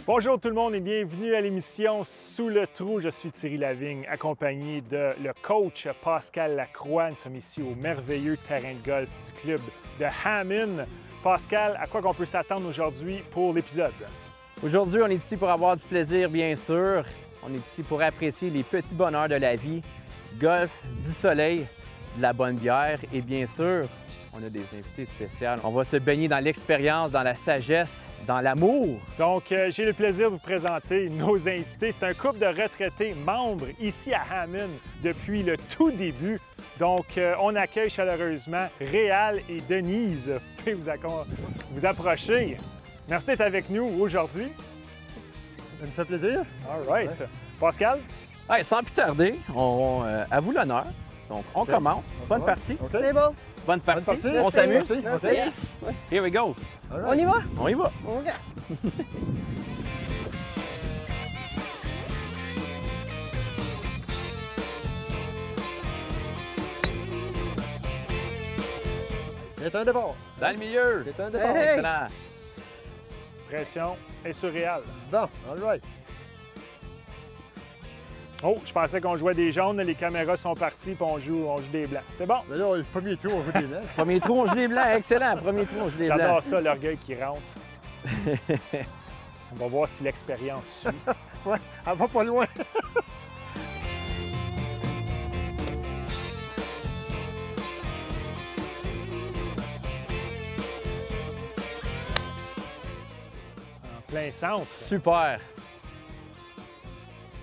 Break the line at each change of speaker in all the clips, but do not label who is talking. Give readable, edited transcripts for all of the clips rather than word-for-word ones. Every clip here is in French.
Bonjour tout le monde et bienvenue à l'émission Sous le trou. Je suis Thierry Lavigne, accompagné de le coach Pascal Lacroix. Nous sommes ici au merveilleux terrain de golf du club de Hammond. Pascal, à quoi qu'on peut s'attendre aujourd'hui pour l'épisode?
Aujourd'hui, on est ici pour avoir du plaisir, bien sûr. On est ici pour apprécier les petits bonheurs de la vie, du golf, du soleil, de la bonne bière et bien sûr, on a des invités spéciaux. On va se baigner dans l'expérience, dans la sagesse, dans l'amour.
Donc, j'ai le plaisir de vous présenter nos invités. C'est un couple de retraités membres ici à Hammond depuis le tout début. Donc, on accueille chaleureusement Réal et Denise. Vous pouvez vous approcher. Merci d'être avec nous aujourd'hui.
Ça me fait plaisir.
All right. Ouais. Pascal?
Hey, sans plus tarder, à vous l'honneur. Donc, on commence. Bonne partie.
Okay.
C'est bon.
Bonne partie. On
Merci.
s'amuse?
Merci.
Yes! Here we go.
Right.
On y va?
On y va.
OK.
C'est un départ.
Dans le milieu.
C'est un départ.
Hey.
Excellent.
Pression est sur Réal.
Bon, all right.
Oh, je pensais qu'on jouait des jaunes, les caméras sont parties puis on joue des blancs. C'est bon.
D'ailleurs, le premier tour, on joue des blancs.
Premier trou, on joue les blancs. Excellent. Premier trou, on joue les blancs.
J'adore ça, l'orgueil qui rentre. On va voir si l'expérience suit.
Ouais, elle va pas loin.
En plein centre.
Super.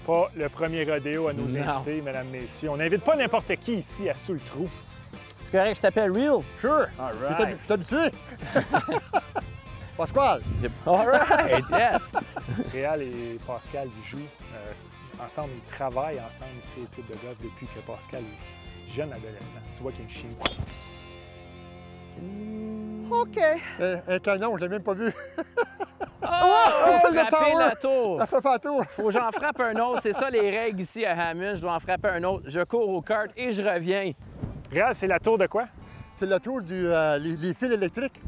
Pas le premier rodéo à nos
Non.
invités, mesdames, messieurs. On n'invite pas n'importe qui ici à Sous le trou.
C'est correct, je t'appelle Real.
Sure.
All
Je
right.
suis habitué. Pascal.
All right. Yes.
Réal et Pascal, ils jouent ensemble, ils travaillent ensemble ici au club de golf depuis que Pascal est jeune adolescent. Tu vois qu'il y a une chimie.
OK.
Un canon, je l'ai même pas vu.
Oh,
le
frapper
tower.
la tour.
Elle fait pas tour.
Faut que j'en frappe un autre. C'est ça les règles ici à Hammond. Je dois en frapper un autre. Je cours au kart et je reviens.
Réal, c'est la tour de quoi?
C'est la tour les fils électriques.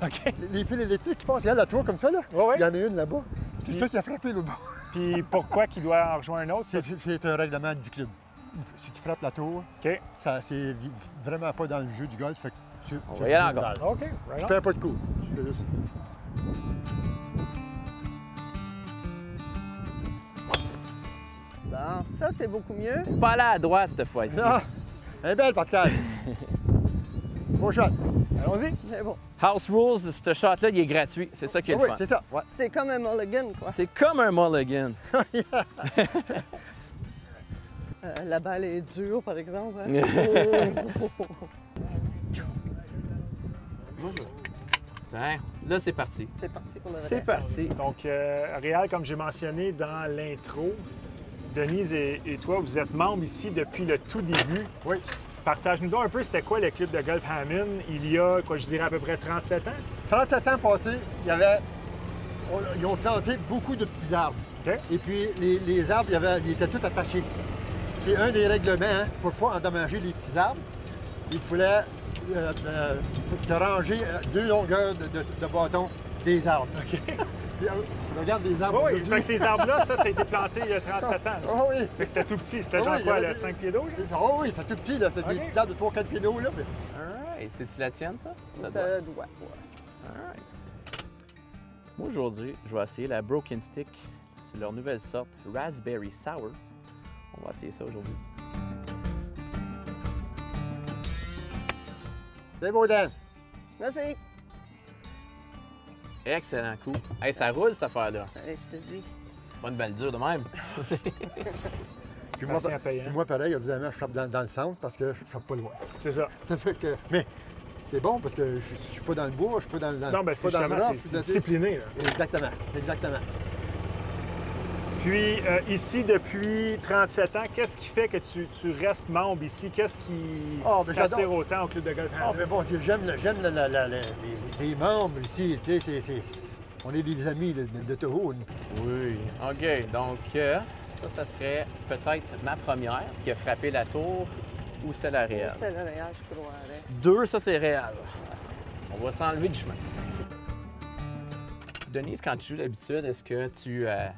OK.
Les fils électriques qui passent. Regarde la tour comme ça, là.
Ouais, ouais.
Il y en a une là-bas. C'est
Puis-
ça qui a frappé l'autre bord.
Puis pourquoi qu'il doit en rejoindre un autre?
C'est un règlement du club. Si tu frappes la tour,
OK.
ça c'est vraiment pas dans le jeu du golf. Fait que
On va y aller encore.
OK. Right
Je
on.
perds pas de coup. Je fais juste...
Bon, ça, c'est beaucoup mieux.
Pas aller à droite cette fois-ci.
Ah, elle est belle, Pascal. Beau shot.
Allons-y.
C'est bon.
House rules, ce shot-là, il est gratuit. C'est ça qui est
Oui,
le fun.
c'est ça. Ouais.
C'est comme un mulligan, quoi.
C'est comme un mulligan.
La balle est dure, par exemple. Hein?
Bonjour. Tiens, là, c'est parti.
C'est parti pour le
C'est
relais.
parti.
Donc, Réal, comme j'ai mentionné dans l'intro, Denise et toi, vous êtes membres ici depuis le tout début.
Oui.
Partage-nous donc un peu, c'était quoi le club de golf Hammond il y a, quoi, je dirais à peu près 37 ans?
37 ans passés, ils ont planté beaucoup de petits arbres.
OK.
Et puis, les arbres, ils étaient tous attachés. C'est un des règlements, hein, pour ne pas endommager les petits arbres. Il fallait te ranger 2 longueurs de bâton des arbres.
OK.
Puis, regarde les arbres.
Oui,
aujourd'hui.
fait que ces arbres-là, ça a été planté il y a 37 ans.
Oh oui.
Fait que c'était tout petit. C'était
Ah
genre
oui,
quoi,
il y avait
le
des-
5 pieds d'eau?
C'est ça. Oh oui, c'est tout petit, là. C'est des
OK.
petits arbres de 3-4 pieds d'eau, là. Puis-
All right. C'est-tu la tienne, ça?
Ça
doit.
doit.
All right. Moi, aujourd'hui, je vais essayer la Broken Stick. C'est leur nouvelle sorte, Raspberry Sour. On va essayer ça aujourd'hui.
C'est beau, Dan.
Merci.
Excellent coup. Hey, ça roule, cette affaire-là.
Allez, je te dis.
Pas une balle dure de même.
Puis moi,
Patient payant.
moi, pareil, ordinairement, je frappe dans le centre parce que je frappe pas loin.
C'est ça.
Ça fait que... Mais c'est bon parce que je suis pas dans le bois, je suis pas dans le...
Non, ben c'est
pas dans le
justement,
rough,
c'est
là,
discipliné. Là.
Exactement, exactement.
Puis ici, depuis 37 ans, qu'est-ce qui fait que tu restes membre ici? Qu'est-ce qui t'attire autant au club de golf?
Mais bon, j'aime les membres ici. Tu sais, on est des amis de Toho.
Oui. OK. Donc, ça serait peut-être ma première qui a frappé la tour ou celle à Réal.
C'est le Réal, je crois.
2, ça c'est Réal. On va s'enlever du chemin. Denise, quand tu joues d'habitude, est-ce que tu es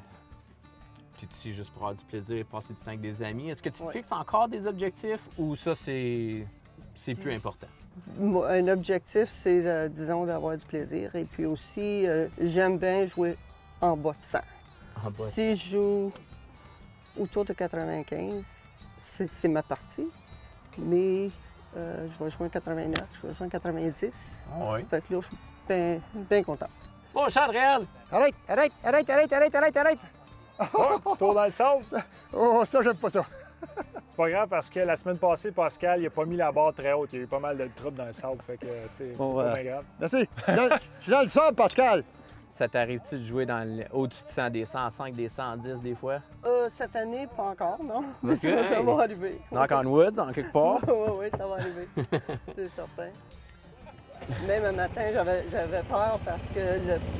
ici juste pour avoir du plaisir et passer du temps avec des amis? Est-ce que tu te fixes encore des objectifs ou ça, c'est plus important?
Un objectif, c'est, disons, d'avoir du plaisir. Et puis aussi, j'aime bien jouer en bas de 100. Si je joue autour de 95, c'est ma partie. Mais je vais jouer en 89, je vais jouer en 90.
Oui.
Fait que là, je suis bien content.
Bon, chat de Réal!
Arrête!
Oh, petit tour dans le sable!
Oh, ça, j'aime pas ça.
C'est pas grave parce que la semaine passée, Pascal, il a pas mis la barre très haute. Il y a eu pas mal de troubles dans le sable, fait que c'est pas bien grave.
Merci. Je suis dans le sable, Pascal.
Ça t'arrive-tu de jouer au-dessus de 100, des 105, des 110 des fois?
Cette année, pas encore, non. Mais
OK.
ça va arriver.
Knock on wood, en quelque part?
Oui, ça va arriver. C'est certain. Même un matin, j'avais peur parce que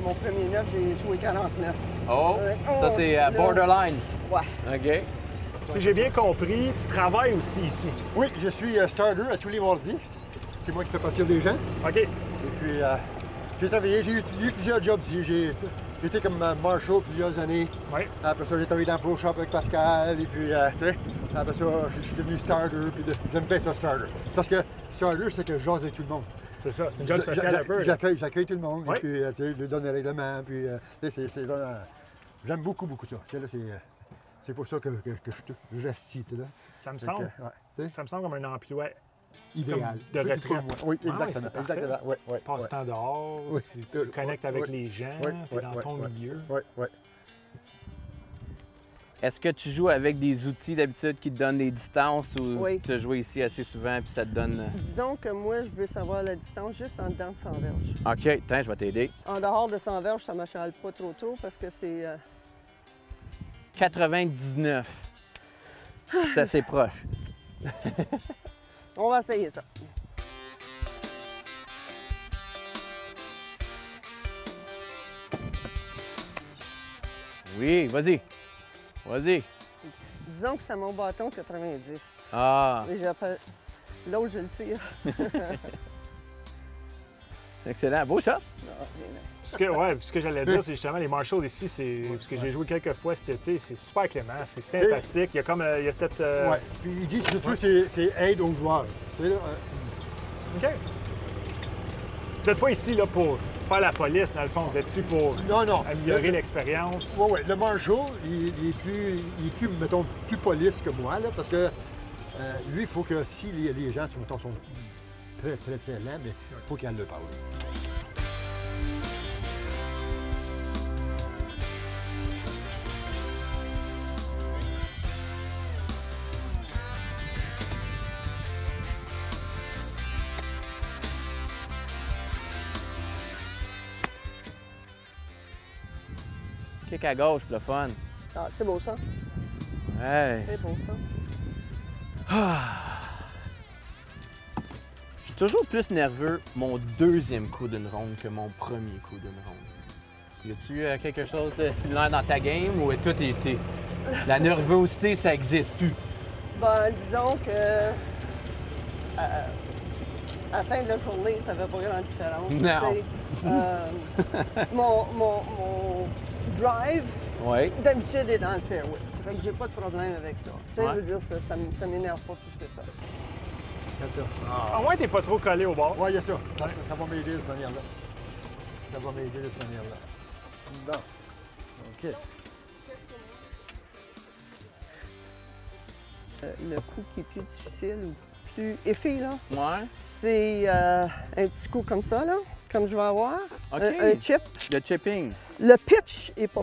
mon premier 9, j'ai joué 49.
Oh!
Ouais.
Ça, c'est borderline.
Ouais.
OK.
Si j'ai bien compris, tu travailles aussi ici.
Oui, je suis starter à tous les mardis. C'est moi qui fais partir des gens.
OK.
Et puis, j'ai travaillé, j'ai eu plusieurs jobs ici. J'ai été comme marshal plusieurs années.
Oui.
Après ça, j'ai travaillé dans le Pro Shop avec Pascal. Et puis, tu sais, après ça, je suis devenu starter. Puis j'aime bien ça, starter. C'est parce que starter, c'est que je jase avec tout le monde.
C'est ça, c'est une job sociale un peu.
J'accueille tout le monde.
Oui.
Et puis, tu sais, je lui donne les règlements. Puis, tu sais, c'est vraiment... J'aime beaucoup ça. Tu sais, là, c'est pour ça que je reste ici, tu sais, là.
Ça me semble. Ça me semble comme un emploi
idéal.
de retraite.
Oui,
Ah,
exactement.
c'est parfait.
Exactement. Oui, oui.
Passe temps dehors,
Oui.
tu connectes avec
Oui.
les gens,
Oui,
tu es dans ton milieu.
Oui, oui.
Est-ce que tu joues avec des outils d'habitude qui te donnent des distances ou
Oui.
tu as joué ici assez souvent puis ça te donne...
Disons que moi, je veux savoir la distance juste en dedans de 100 verges.
OK, tiens, je vais t'aider.
En dehors de 100 verges, ça ne m'achale pas trop parce que c'est...
99. C'est assez proche.
On va essayer ça.
Oui, vas-y. Vas-y.
Disons que c'est mon bâton 90.
Ah,
Et j'appelle... L'autre, je le tire.
excellent. Beau shot.
Ce que j'allais dire, c'est justement les Marshalls ici, c'est parce que j'ai joué quelques fois cet été, c'est super clément, c'est sympathique. Il y a comme il y a cette.
Ouais. Puis il dit surtout c'est aide aux joueurs. Tu sais, là,
OK. Vous n'êtes pas ici là, pour faire la police, dans le fond, vous êtes ici pour
non.
améliorer l'expérience.
Oui, oui. Le Marshall, il est plus, mettons, plus police que moi, là, parce que lui, il faut que si les gens mettons, sont très lents, mais il faut qu'il le parle.
Kick à gauche, pour le fun.
Ah, c'est beau ça.
Ouais.
C'est beau ça.
Je suis toujours plus nerveux mon deuxième coup d'une ronde que mon premier coup d'une ronde. Y a-tu quelque chose de similaire dans ta game ou tout est... La nervosité, ça n'existe plus?
Ben, disons que à la fin de la journée, ça ne fait pas grande différence.
Non.
Tu sais, mon drive,
Oui.
d'habitude, est dans le fairway. Ça fait que j'ai pas de problème avec ça. Tu sais,
Ouais.
je veux dire, ça m'énerve pas plus que ça.
Regarde ça.
Au moins, t'es pas trop collé au bord.
Oui, il y a ça. Ça va m'aider de cette manière-là. Ça va m'aider de cette manière-là. Bon. OK.
Le coup qui est plus difficile ou plus effet, là,
Ouais.
c'est un petit coup comme ça, là, comme je vais avoir.
OK.
Un chip.
Le chipping.
Le pitch est pas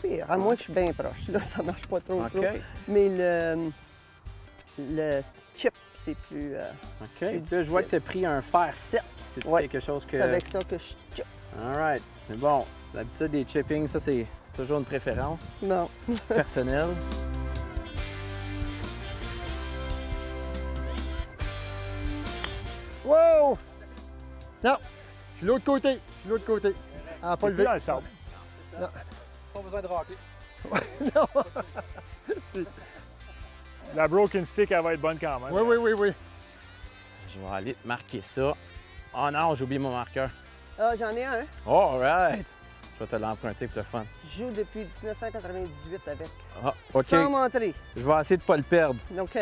pire, à moins que je suis bien proche. Là, ça marche pas trop.
OK.
Mais le chip, c'est plus...
OK.
plus
Puis là, je vois que tu
difficile.
as pris un fer 7. C'est
Ouais.
quelque chose que...
C'est avec ça que je chip.
All right. C'est bon. D'habitude, des chippings, ça, c'est C'est toujours une préférence
Non.
personnelle.
Wow! Non, je suis de l'autre côté. Je suis de l'autre côté. Elle n'a pas
Plus
levé.
dans le sable.
Pas besoin de racler.
Non.
La broken stick, elle va être bonne quand même.
Oui, oui, oui, oui.
Je vais aller marquer ça. Oh non, j'ai oublié mon marqueur.
Ah, j'en ai un.
All right! Je vais te l'emprunter pour le fun.
Je joue depuis 1998 avec.
Ah, OK.
Sans m'entrer.
Je vais essayer de ne pas le perdre.
OK.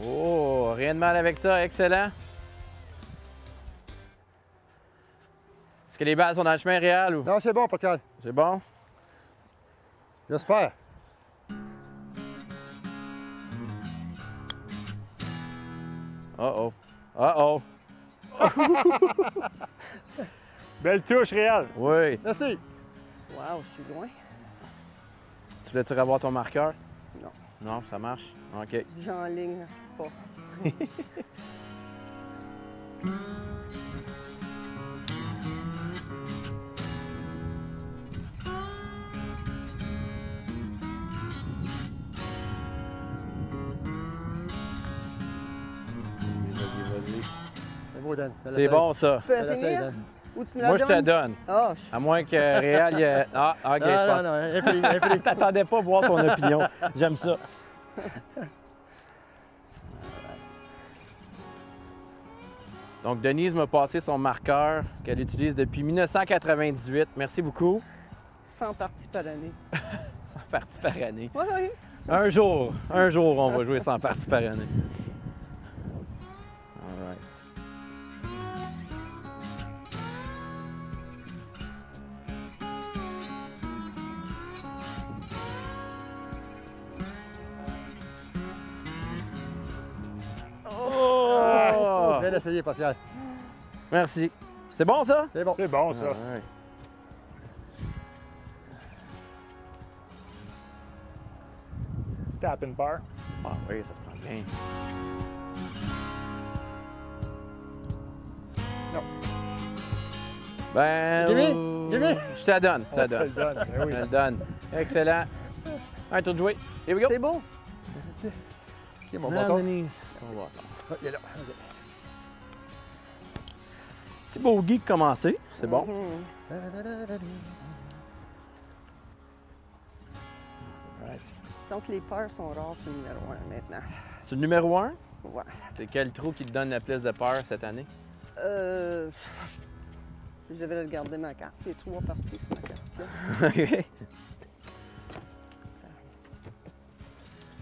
Oh, rien de mal avec ça. Excellent. Est-ce que les balles sont dans le chemin réel ou?
Non, c'est bon, Pascal.
C'est bon?
J'espère.
Uh-oh. Uh-oh.
Belle touche, Réal.
Oui.
Merci.
Wow, je suis loin.
Tu voulais-tu revoir ton marqueur?
Non.
Non, ça marche? OK.
J'enligne pas.
Vas-y.
C'est beau, Dan.
C'est bon, ça.
Tu peux
Fais-le,
finir?
Dan.
Ou tu me la
Moi, je te
donnes?
donne.
Ah,
À moins que Réal... Ah, OK, je
Non,
pense.
non, non, un prix.
T'attendais pas à voir son opinion. J'aime ça. Donc, Denise m'a passé son marqueur qu'elle utilise depuis 1998. Merci beaucoup.
100 parties par année.
100 parties par année.
Oui, oui.
Un jour, on va jouer 100 parties par année. All right. Oh!
Bien essayé, Pascal.
Merci. C'est bon, ça?
C'est bon.
C'est bon, ça.
All right.
Tap and bar.
Ah oui, ça se prend bien.
Non.
Ben...
Gimme, gimme.
Je te la donne, je te la
Je te le
donne.
donne. Ben
Je
oui.
te le donne. Excellent. Un tour de jouer. Here we go.
C'est beau.
OK, mon
Madame
bâton.
Denise. On va attendre.
Ah, il est là. OK.
Petit bogey commencé, c'est bon.
Mhm.
Right.
Disons que les peurs sont rares sur le numéro 1 maintenant.
C'est le numéro 1.
Ouais.
C'est quel trou qui te donne le plus de peur cette année?
Je devrais regarder ma carte. Il y a 3 parties sur ma carte. là.
OK.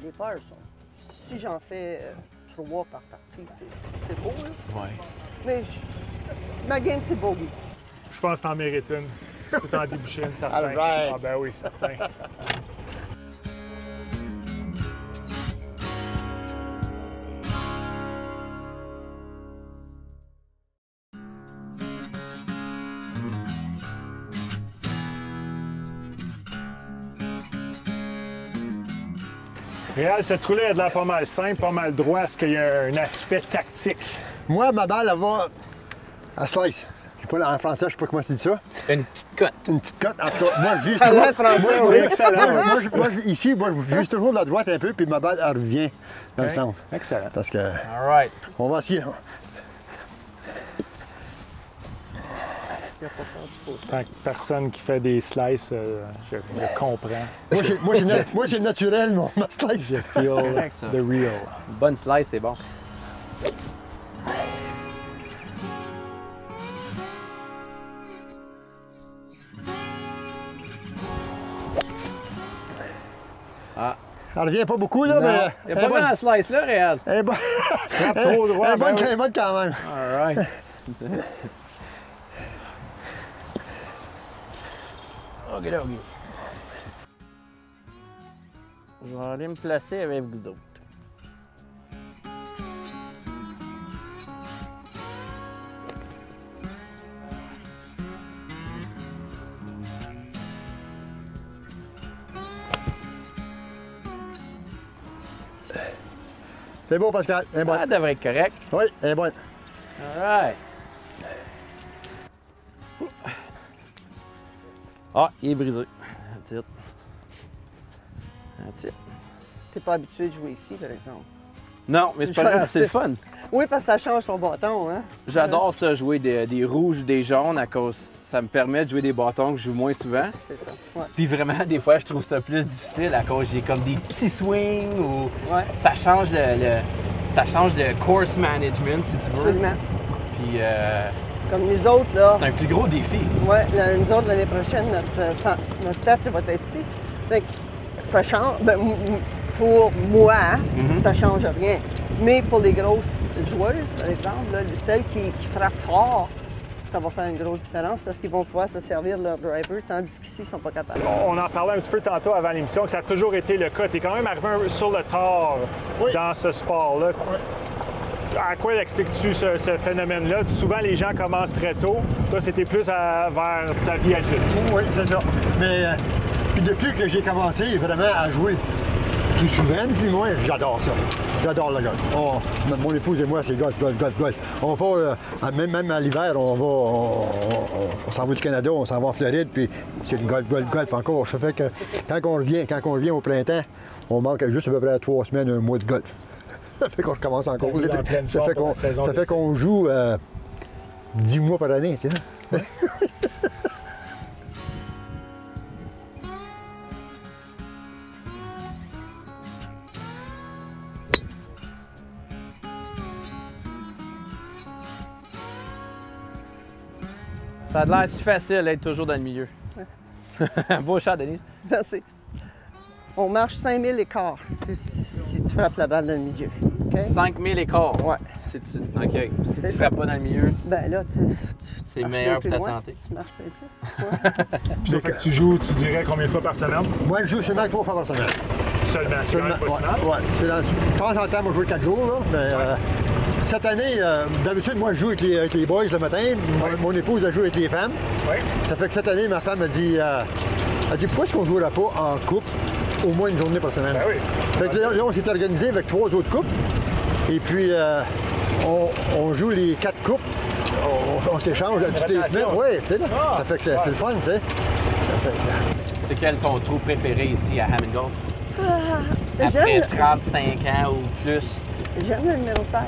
Les peurs sont... Si j'en fais 3 par partie, c'est beau, là.
Ouais.
Mais ma game, c'est bogey.
Je pense que t'en mérites une. Je peux t'en déboucher une, certain.
All right.
Ah ben oui, certain. Réal, ce trou-là a de l'air pas mal simple, pas mal droit. Est-ce qu'il y a un aspect tactique?
Moi, ma balle, elle va à slice. Je sais pas, en français, je sais pas comment tu dis ça.
Une petite cote.
Une petite cote. En tout cas, moi, je vise
Ah,
toujours...
ouais, français,
moi,
oui.
Excellent.
ici, moi, je vise toujours de la droite un peu, puis ma balle, elle revient dans le
Ok.
centre.
Excellent.
Parce que...
All right.
On va essayer.
Tant que personne qui fait des slices, je comprends.
Moi, c'est naturel, mon ma slice.
Je feel
Correct, ça.
the real.
Une bonne slice, c'est bon. Ah.
Elle revient pas beaucoup, là,
Non,
mais...
il n'y a pas grand slice là, Réal.
Elle est bonne.
Frappe trop droit,
Elle est bonne,
ben oui.
elle est bonne quand même.
All right. OK, OK. Je vais aller me placer avec vous autres.
C'est beau, Pascal. Elle est bonne.
Ça devrait être correct.
Oui, elle est bonne.
All right. Ah, il est brisé. That's it. That's it.
T'es pas habitué de jouer ici, par exemple.
Non, mais c'est pas grave, c'est le fun.
Oui, parce que ça change ton bâton, hein?
J'adore ça, jouer des rouges ou des jaunes, à cause ça me permet de jouer des bâtons que je joue moins souvent.
C'est ça. Ouais.
Puis vraiment, des fois, je trouve ça plus difficile à cause j'ai comme des petits swings ou
Ouais.
ça change le course management, si tu veux.
Absolument.
Puis
Comme les autres, là.
c'est un plus gros défi.
Oui, nous autres, l'année prochaine, notre tête va être ici. Fait que ça change. Ben, pour moi, ça ne change rien. Mais pour les grosses joueuses, par exemple, là, celles qui frappent fort, ça va faire une grosse différence parce qu'ils vont pouvoir se servir de leur driver, tandis qu'ici, ils ne sont pas capables.
On en parlait un petit peu tantôt avant l'émission, que ça a toujours été le cas. Tu es quand même arrivé sur le tard dans ce sport-là. À quoi expliques-tu ce phénomène-là? Souvent, les gens commencent très tôt. Toi, c'était plus vers ta vie adulte.
Oui, c'est ça. Mais puis depuis que j'ai commencé vraiment à jouer plus souvent, plus moins, j'adore ça. J'adore le golf. Mon épouse et moi, c'est golf, golf, golf, golf. On va, même à l'hiver, on s'en va du Canada, on s'en va en Floride, puis c'est le golf, golf, golf encore. Ça fait que quand on revient au printemps, on manque juste à peu près 3 semaines, un mois de golf. Ça fait qu'on recommence encore. Ça fait qu'on joue 10 mois par année, tu sais.
Ça a l'air si facile d'être toujours dans le milieu. Beau shot, Denise.
Merci. On marche 5000 écarts si tu frappes la balle dans le milieu. Okay?
5000 écarts.
Ouais.
OK. Si
C'est
tu
ça.
frappes pas dans le milieu,
Ben là,
c'est
marches
meilleur
plus
pour ta
loin,
santé.
Tu marches bien plus. Ouais.
Puis ça fait que tu joues, tu dirais, combien de fois par semaine?
Moi, je joue seulement 3 fois par semaine.
Seulement, c'est quand même pas si mal.
Ouais. De temps en temps, moi, je joue 4 jours, là, mais cette année, d'habitude, moi, je joue avec les boys le matin. Mon épouse, elle joue avec les femmes.
Oui.
Ça fait que cette année, ma femme a dit, pourquoi est-ce qu'on ne jouerait pas en couple au moins une journée par semaine?
Ben oui.
Fait que là, on s'est organisé avec 3 autres couples. Et puis, on joue les 4 couples. On s'échange toutes les semaines. Oui, tu sais, là. Ça fait que c'est le fun, tu sais.
C'est quel ton trou préféré ici à Hammond Golf? Après
J'aime
35 ans ou plus.
j'aime le numéro 16.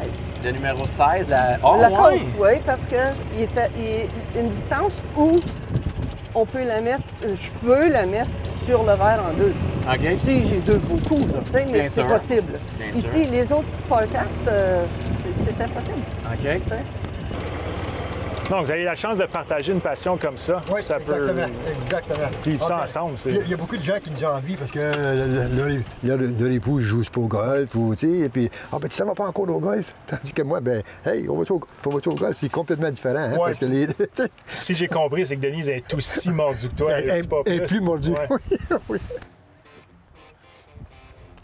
Le numéro 16, la... Oh,
La
ouais!
côte, oui, parce qu'il est une distance où on peut la mettre, je peux la mettre sur le verre en 2.
OK.
Si j'ai 2 beaux coups, là, tu sais, mais
Bien
c'est
sûr.
possible.
Bien
Ici,
sûr.
les autres par 4, c'est impossible.
OK.
tu sais.
Donc, vous avez la chance de partager une passion comme ça.
Oui,
Ça peut
exactement.
vivre ça
Ok.
ensemble.
Il y a beaucoup de gens qui nous envient parce que leur épouse ne joue pas au golf, ou, tu sais, et puis, ben, tu ne vas pas encore au golf. Tandis que moi, ben, hey, on va au golf, c'est complètement différent. Hein,
Ouais,
parce que
Si j'ai compris, c'est que Denise est aussi mordue que toi.
elle
c'est pas
est plus mordue.
Ouais.
Oui, oui.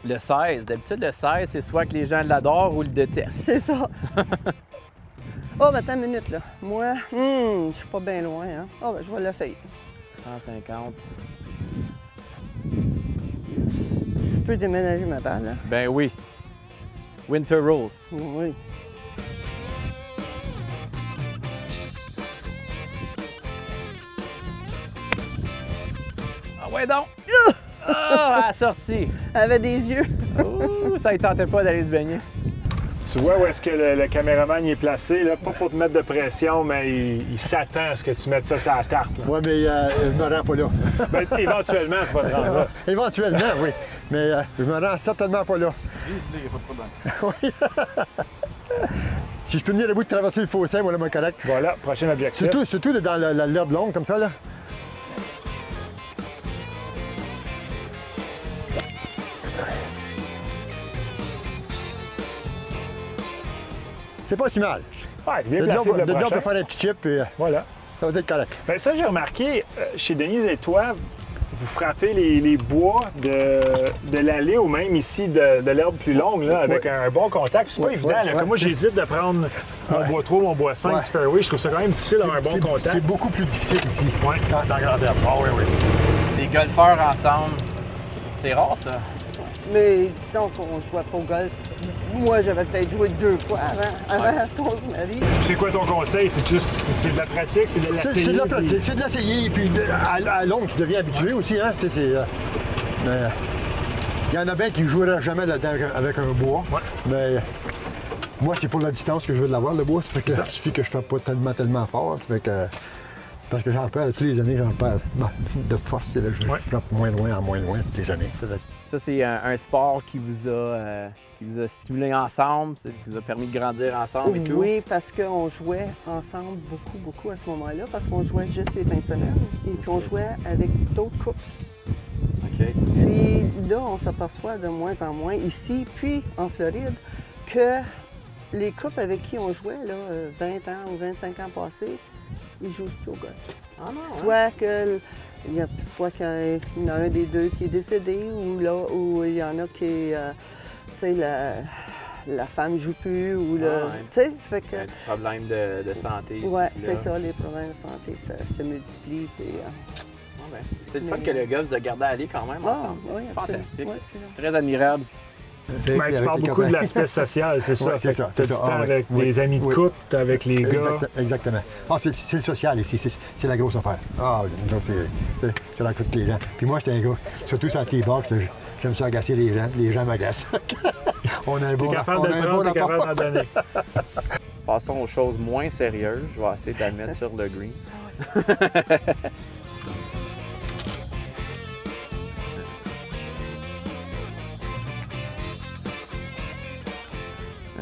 Le 16, d'habitude, le 16, c'est soit que les gens l'adorent ou le détestent.
C'est ça. Oh, ben attends une minute, là. Moi, je suis pas bien loin, hein. Oh, ben je vais l'essayer.
150.
Je peux déménager ma balle, hein.
Ben oui. Winter Rules.
Oui.
Ah ouais donc! Ah, la sortie!
Elle avait des yeux.
Ouh, ça ne tentait pas d'aller se baigner.
Tu vois où est-ce que le caméraman il est placé, là? Pas pour te mettre de pression, mais il s'attend à ce que tu mettes ça sur la tarte. Là.
Oui, mais je me rends pas là.
Ben, éventuellement, tu vas te rendre là.
Éventuellement, oui. Mais je me rends certainement pas là.
Vise-le, il n'y a pas de problème.
Si je peux venir le bout de traverser le fossé, moi, là, mon correct.
Voilà, prochain objectif.
Surtout dans l'herbe longue, comme ça, là. C'est pas si mal.
Ouais, bien
Le
placé pour le
job de
prochain.
faire un petit chip, puis
Voilà.
ça va être correct.
Ben, ça, j'ai remarqué, chez Denise et toi, vous frappez les bois de l'allée ou même ici de l'herbe plus longue, là, avec un bon contact. Puis c'est pas
Ouais,
évident.
ouais,
Là.
ouais.
Comme moi, j'hésite de prendre mon bois 3, mon bois 5
Ouais.
du fairway. Je trouve ça quand même difficile d'avoir un bon contact.
C'est beaucoup plus difficile ici,
Ouais.
dans la grande herbe. Ah oui, oui.
Les golfeurs ensemble, c'est rare ça.
Mais disons qu'on ne jouait pas au golf Moi, j'avais peut-être joué 2 fois avant qu'on se marie.
C'est quoi ton conseil? C'est juste, c'est de la pratique, c'est de l'essayer?
C'est de la pratique, c'est de l'essayer, puis à longue, tu deviens habitué aussi, hein? Tu sais, il y en a bien qui ne joueraient jamais là-dedans avec un bois, mais moi, c'est pour la distance que je veux de l'avoir, le bois. Ça fait que ça suffit que je ne fasse pas tellement fort. Ça fait que, parce que j'en perds, tous les années, j'en perds de force. Je frappe moins loin en moins loin toutes les années.
Ça, c'est un sport qui vous a stimulé ensemble, qui vous a permis de grandir ensemble et tout?
Oui, parce qu'on jouait ensemble beaucoup à ce moment-là, parce qu'on jouait juste les fins de semaine, et puis on jouait avec d'autres couples.
OK.
Puis là, on s'aperçoit de moins en moins, ici, puis en Floride, que les couples avec qui on jouait, là, 20 ans ou 25 ans passés, ils jouent plus au golf.
Ah non,
Soit qu'il y en a un des deux qui est décédé, ou là, où il y en a qui, tu sais, la femme ne joue plus, ou le... Tu sais, fait que...
Un petit problème de santé ici.
Oui, c'est ça, les problèmes de santé se multiplient. Puis,
c'est le fun que le gars vous a gardé aller quand même ensemble.
Oui,
fantastique.
Oui,
très admirable.
Tu parles beaucoup de l'aspect social, c'est ça?
C'est ça.
Tu as du temps avec des amis de couple, avec les gars.
Exactement. Ah, c'est le social ici, c'est la grosse affaire. Ah, nous autres, tu rencontres les gens. Puis moi, j'étais un gars, surtout sur la T-box, j'aime ça agacer les gens m'agacent. On a un bon rapport.
T'es capable de le prendre, t'es capable d'en donner.
Passons aux choses moins sérieuses. Je vais essayer de la mettre sur le green.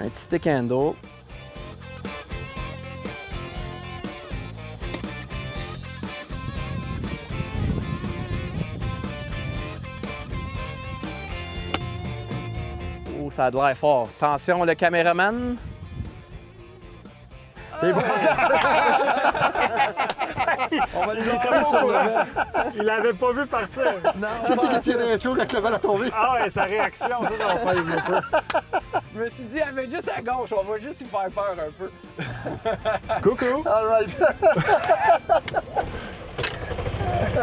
Un petit stick handle. Oh, ça a de l'air fort. Attention, le caméraman.
C'est bon.
On va les Il l'avait pas vu partir.
Non. Tu sais qu'il tirait un saut quand le bal a tombé.
Ah ouais, sa réaction, ça va faire un peu.
Je me suis dit, elle met juste à gauche, on va juste y faire peur un peu.
Coucou!
All right.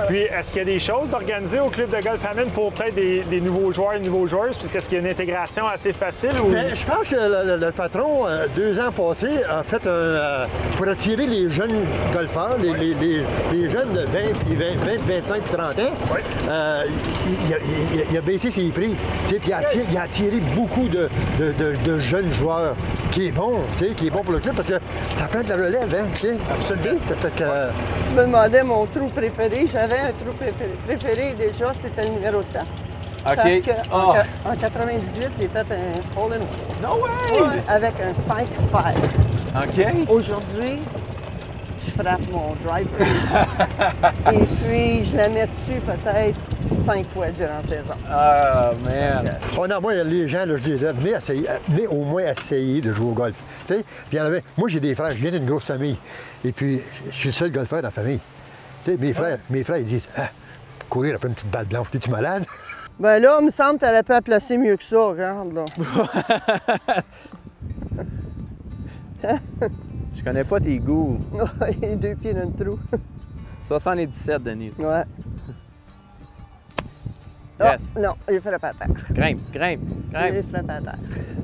Puis, est-ce qu'il y a des choses d'organiser au club de golf Hammond pour peut-être des nouveaux joueurs et nouveaux joueuses? Puis, est-ce qu'il y a une intégration assez facile? Ou...
Mais je pense que le patron, 2 ans passés, a fait pour attirer les jeunes golfeurs, les jeunes de 20, 25 et 30 ans, il a baissé ses prix. Puis il a attiré beaucoup de jeunes joueurs, qui est bon pour le club, parce que ça prend de la relève, hein? Absolument. Ça fait que...
Tu me demandais mon trou préféré. J'avais un trou préféré déjà, c'était le numéro 7.
OK.
Parce qu'en 98, j'ai fait un hole-in-one.
No way!
Avec un 5-5.
OK.
Aujourd'hui, je frappe mon driver. Et puis, je la mets dessus peut-être 5 fois durant la saison.
Ah, man!
Oh non, moi, les gens, là, je disais, venez au moins essayer de jouer au golf. Tu sais, puis il y en avait... Moi, j'ai des frères, je viens d'une grosse famille. Et puis, je suis le seul golfeur dans la famille. Tu sais, mes frères, ils disent, ah, courir après une petite balle blanche, t'es-tu malade?
Ben là, il me semble que tu aurais pu la placer mieux que ça, regarde, là.
Je connais pas tes goûts.
Les 2 pieds dans le trou.
77, Denise.
Ouais.
Yes.
Oh, non, j'ai frappé à terre.
Grimpe.
J'ai frappé à terre.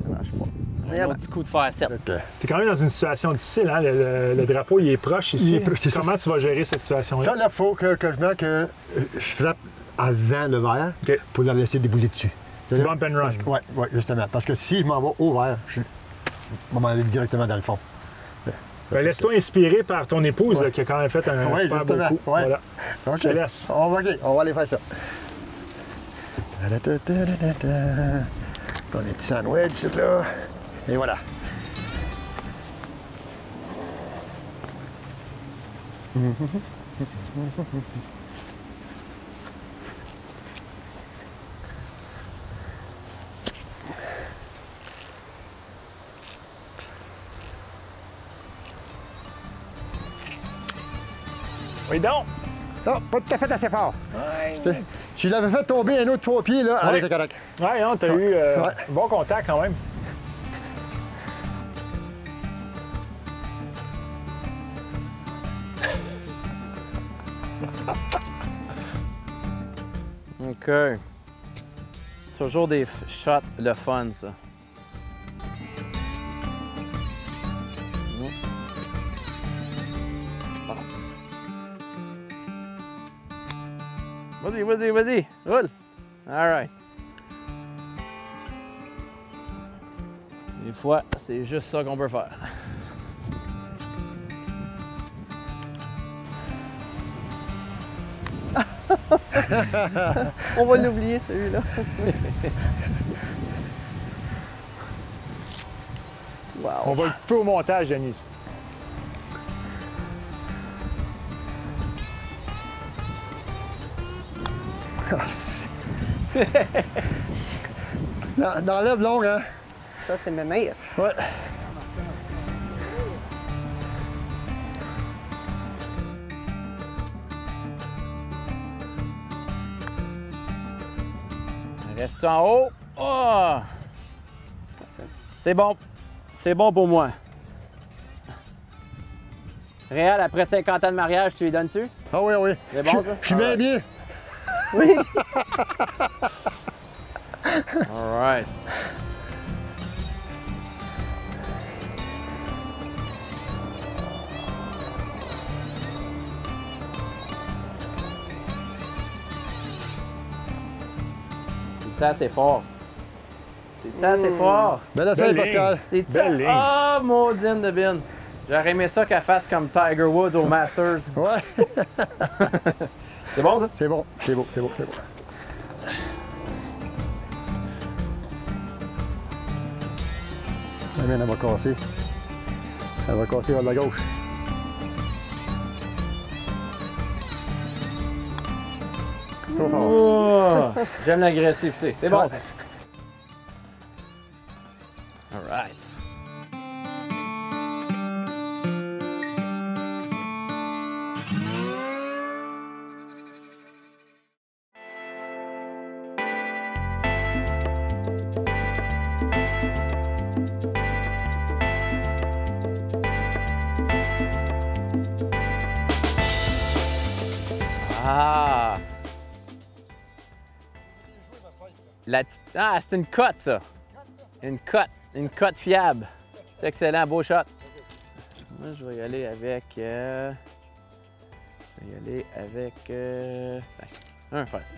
Ça marche pas.
Un autre petit coup de fer 7.
T'es quand même dans une situation difficile, hein? Le drapeau, il est proche ici. Comment tu vas gérer cette situation-là?
Ça, là, il faut que je mette que je frappe avant le verre pour la laisser débouler dessus.
C'est bump and run.
Oui, justement. Parce que si je m'en vais au verre, je vais m'en aller directement dans le fond.
Ben, laisse-toi inspirer par ton épouse là, qui a quand même fait un super beau coup.
Ouais.
Voilà.
Okay.
Je te laisse.
On va aller faire ça. On a des petits sandwichs, là. Et voilà.
Oui donc!
Non, pas tout à fait assez fort. Ouais. Si je l'avais fait tomber un autre 3 pieds, là, elle était correcte.
Ouais, non, t'as eu bon contact quand même.
OK. Toujours des shots le fun, ça. Vas-y, vas-y, vas-y. Roule. All right. Des fois, c'est juste ça qu'on peut faire.
On va l'oublier, celui-là. Wow.
On va le couper au montage, Denise.
N'enlève l'ongle, hein?
Ça, c'est mes meilleurs.
Ouais.
Reste en haut. Oh! C'est bon. C'est bon pour moi. Réal, après 50 ans de mariage, tu lui donnes-tu?
Ah oui, oui.
C'est bon, ça?
Je suis bien bien.
Oui.
All right. C'est assez fort. C'est assez fort.
Belle essai,
Belle
Pascal.
C'est ça.
Belle ligne.
Oh, maudine de bin. J'aurais aimé ça qu'elle fasse comme Tiger Woods au Masters.
Ouais.
C'est bon, ça?
C'est bon, c'est beau, c'est beau, c'est beau. La mienne, elle va casser. Elle va casser vers la gauche. Trop fort.
Oh, j'aime l'agressivité. C'est bon,
Ouais.
ça. All right. Ah! Ah, c'est une cote, ça. Une cote fiable. C'est excellent, beau shot. Moi, je vais y aller avec... un face.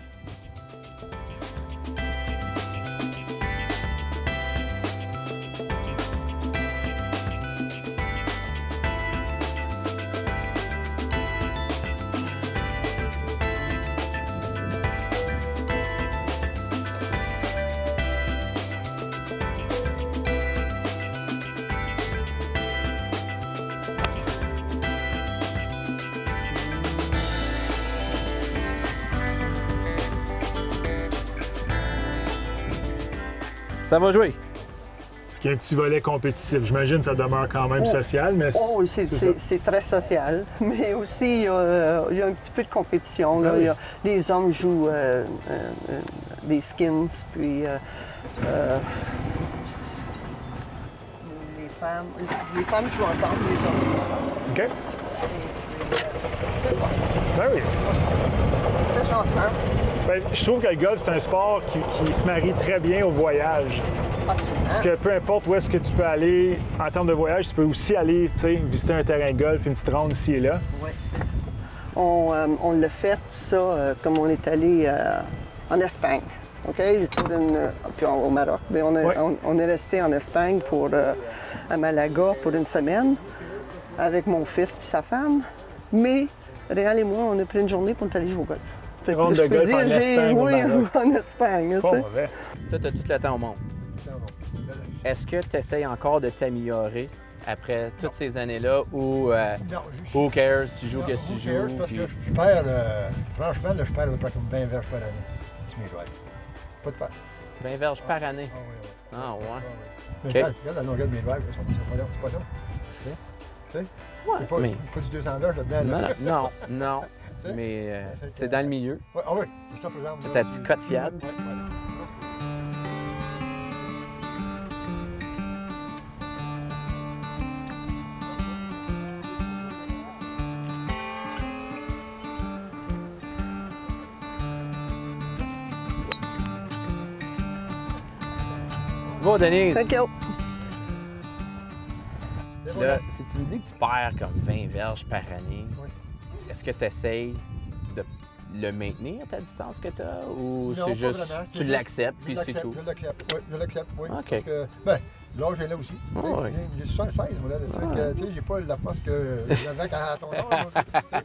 Ça va jouer.
Il y a un petit volet compétitif. J'imagine que ça demeure quand même social, mais
Oh, oui,
ça.
c'est très social. Mais aussi, il y a un petit peu de compétition. Là.
Ah oui.
Les hommes jouent des skins, puis les femmes jouent ensemble, les hommes jouent ensemble.
OK. Ben oui.
Très changement.
Ben, je trouve que le golf, c'est un sport qui se marie très bien au voyage.
Absolument.
Parce que peu importe où est-ce que tu peux aller en termes de voyage, tu peux aussi aller, tu sais, visiter un terrain de golf, une petite ronde ici et là.
Oui, c'est ça. On l'a fait, ça, comme on est allé en Espagne. OK? Puis au Maroc. Mais on est resté en Espagne à Malaga pour une semaine avec mon fils et sa femme. Mais Réal et moi, on a pris une journée pour aller jouer au golf. Fait que
Ronde
je
de
peux
golf
dire,
en Espagne, au
oui,
Maroc.
en Espagne.
Pas
tu sais.
mauvais.
Toi, tu as tout le temps au monde. Est-ce que tu essayes encore de t'améliorer après toutes ces années-là ou who cares, tu joues que tu joues?
Parce
puis-
que je perds, franchement, là, je perds à peu près comme 20 verges par année sur mes drives. Pas de passe.
20 verges par année.
Ah oui, oui.
Ah ouais.
Mais
OK.
regarde la longueur de mes drives, là, c'est pas long. Tu sais? C'est pas,
mais-
pas du 200 verges là-dedans. Là.
Non.
Tu sais?
Mais
fait que,
c'est dans le milieu.
Ouais, ah oui, c'est ça, par exemple.
C'est ta petite cote fiable.
Ouais, voilà.
Bon, Denise,
Thank you.
Et voilà.
là, si tu me dis que tu perds comme 20 verges par année,
Oui.
est-ce que tu essayes de le maintenir, ta distance que tu as? Ou
Non,
c'est
pas
juste,
vraiment, c'est
tu
juste-
l'acceptes, puis c'est tout?
Je l'accepte, oui, je l'accepte, oui.
OK.
Parce que, ben, l'âge est là aussi.
Ah,
Tu sais,
oui.
J'ai 76, moi, là. Ça fait que, tu sais, j'ai pas la force que j'avais à ton âge. là.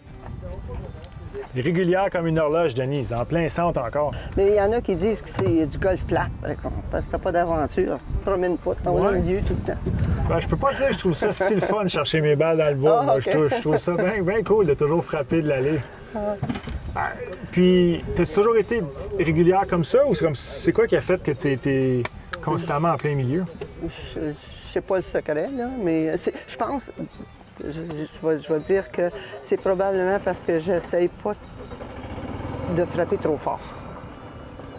Régulière comme une horloge, Denise, en plein centre encore.
Mais il y en a qui disent que c'est du golf plat, par exemple, parce que t'as pas d'aventure. Tu te promènes pas, tu t'en vas dans le milieu tout le temps.
Ben, je peux pas te dire que je trouve ça si le fun de chercher mes balles dans le bois.
Ah,
Moi,
OK.
je trouve ça bien cool de toujours frapper de l'allée. Puis, t'as-tu toujours été régulière comme ça ou c'est quoi qui a fait que tu étais constamment en plein milieu?
Je sais pas le secret, là, mais je pense, je vais dire que c'est probablement parce que j'essaye pas de frapper trop fort.